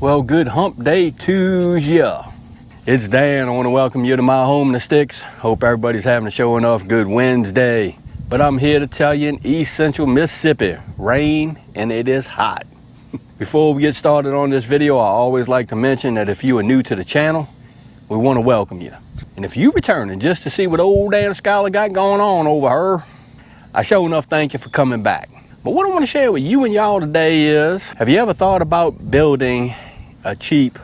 Well, good hump day to ya. It's Dan. I want to welcome you to my home in the sticks. Hope everybody's having a show enough good Wednesday. But I'm here to tell you in East Central Mississippi, rain and it is hot. Before we get started on this video, I always like to mention that if you are new to the channel, we want to welcome you. And if you returning just to see what old Dan Scholar got going on over her, I sure enough thank you for coming back. But what I want to share with you and y'all today is, have you ever thought about building a cheap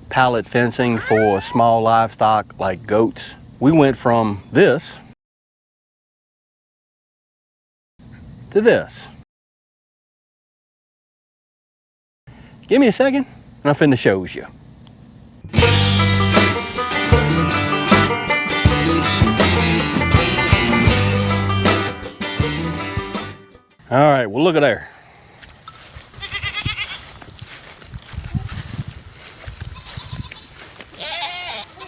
pallet fencing for small livestock like goats? We went from this to this. Give me a second and I'm finna show you. All right, well look at there.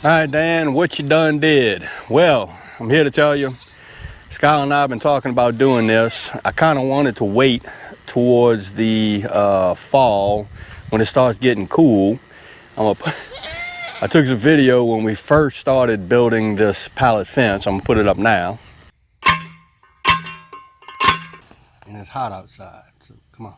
All right, Dan, what you done did? Well, I'm here to tell you, Skylar and I have been talking about doing this. I kind of wanted to wait towards the fall when it starts getting cool. I took some video when we first started building this pallet fence. I'm gonna put it up now. And it's hot outside, so come on.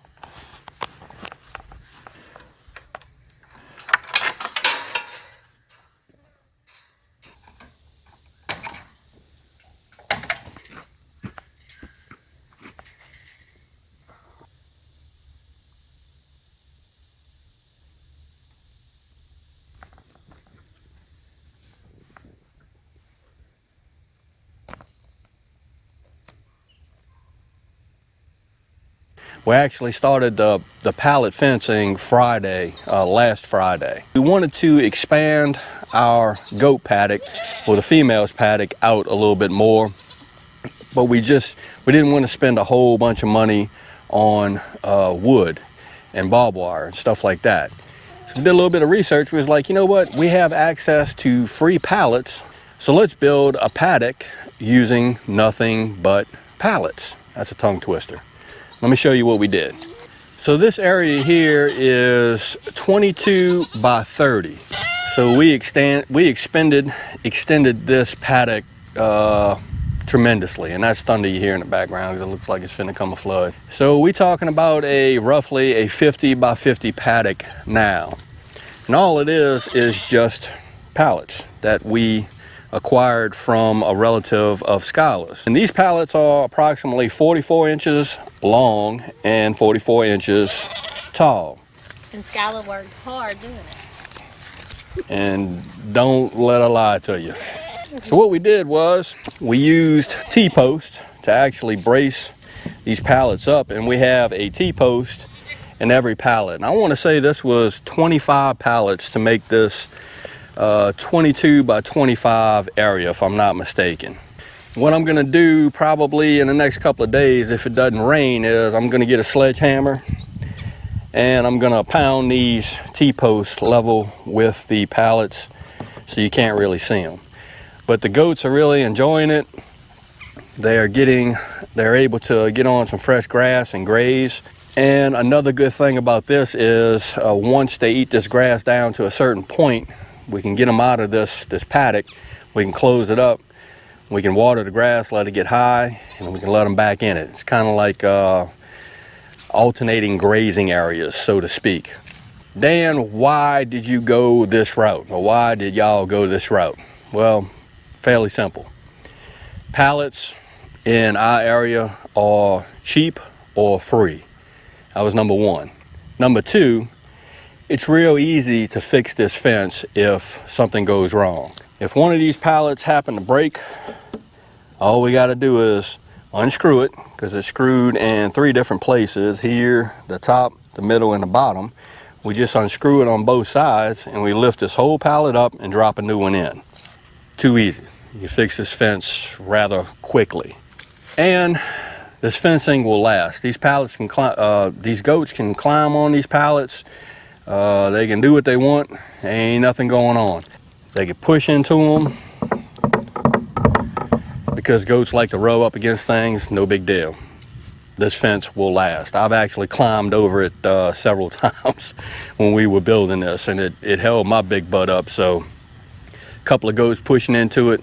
We actually started the pallet fencing Friday, last Friday. We wanted to expand our goat paddock, or the females paddock, out a little bit more, but we didn't want to spend a whole bunch of money on wood and barbed wire and stuff like that. So we did a little bit of research. We was like, you know what, we have access to free pallets, so let's build a paddock using nothing but pallets. That's a tongue twister. Let me show you what we did. So this area here is 22 by 30. So we extended this paddock tremendously, and that's thunder you hear in the background because it looks like it's finna come a flood. So we talking about roughly a 50 by 50 paddock now. And all it is just pallets that we acquired from a relative of Skylar's. And these pallets are approximately 44 inches long and 44 inches tall. And Skylar worked hard doing it. And don't let her lie to you. So what we did was we used T-post to actually brace these pallets up, and we have a T-post in every pallet. And I want to say this was 25 pallets to make this 22 by 25 area, if I'm not mistaken. What I'm gonna do probably in the next couple of days, if it doesn't rain, is I'm gonna get a sledgehammer and I'm gonna pound these T-posts level with the pallets so you can't really see them. But the goats are really enjoying it. They're able to get on some fresh grass and graze. And another good thing about this is once they eat this grass down to a certain point, we can get them out of this paddock. We can close it up. We can water the grass, let it get high, and we can let them back in it. It's kind of like alternating grazing areas, so to speak. Dan, why did you go this route? Or why did y'all go this route? Well, fairly simple. Pallets in our area are cheap or free. That was number one. Number two, it's real easy to fix this fence if something goes wrong. If one of these pallets happen to break, all we got to do is unscrew it, because it's screwed in 3 different places, here, the top, the middle, and the bottom. We just unscrew it on both sides and we lift this whole pallet up and drop a new one in. Too easy. You can fix this fence rather quickly. And this fencing will last. These pallets can climb, these goats can climb on these pallets. They can do what they want. Ain't nothing going on. They can push into them because goats like to rub up against things. No big deal. this fence will last. I've actually climbed over it several times when we were building this, and it held my big butt up. So a couple of goats pushing into it,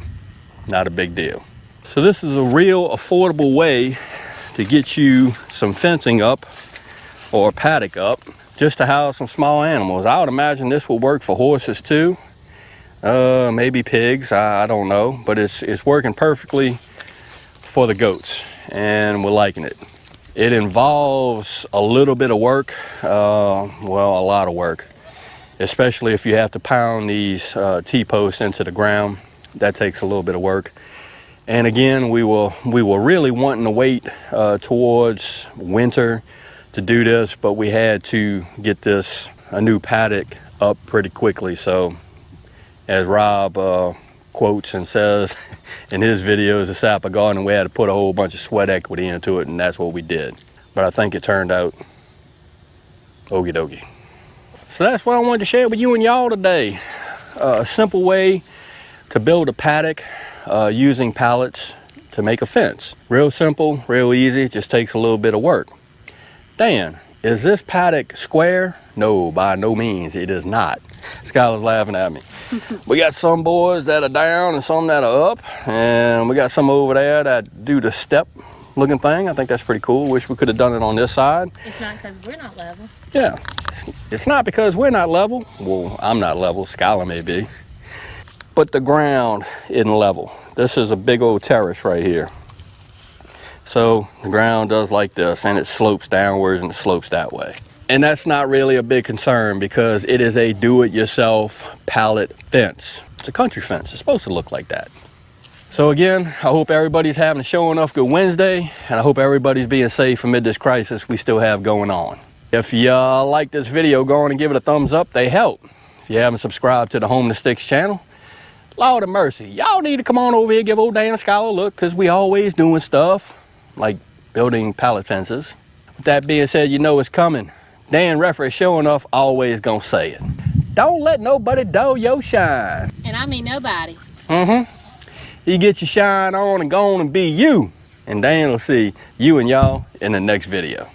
not a big deal. So this is a real affordable way to get you some fencing up or a paddock up just to house some small animals. I would imagine this will work for horses too, maybe pigs, I don't know, but it's working perfectly for the goats, and we're liking it. It involves a little bit of work, well, a lot of work, especially if you have to pound these T-posts into the ground. That takes a little bit of work. And again, we were really wanting to wait towards winter to do this, but we had to get a new paddock up pretty quickly. So as Rob quotes and says in his videos, the sap of garden, we had to put a whole bunch of sweat equity into it, and that's what we did. But I think it turned out okie dokie. So that's what I wanted to share with you and y'all today. A simple way to build a paddock using pallets to make a fence. Real simple, real easy, just takes a little bit of work. Dan, is this paddock square? No, by no means, it is not. Skylar's laughing at me. We got some boys that are down and some that are up, and we got some over there that do the step looking thing. I think that's pretty cool. Wish we could have done it on this side. It's not because we're not level. Yeah, it's not because we're not level. Well, I'm not level, Skylar may be. But the ground isn't level. This is a big old terrace right here. So the ground does like this, and it slopes downwards and it slopes that way. And that's not really a big concern because it is a do-it-yourself pallet fence. It's a country fence. It's supposed to look like that. So again, I hope everybody's having a show enough good Wednesday, and I hope everybody's being safe amid this crisis we still have going on. If you like this video, go on and give it a thumbs up. They help. If you haven't subscribed to the Home to Sticks channel, Lord of mercy, y'all need to come on over here, give old Dan and Skylar a look, because we always doing stuff like building pallet fences. With that being said, you know it's coming. Dan Reffer is sure enough always gonna say it. Don't let nobody dull your shine. And I mean nobody. You get your shine on and go on and be you. And Dan will see you and y'all in the next video.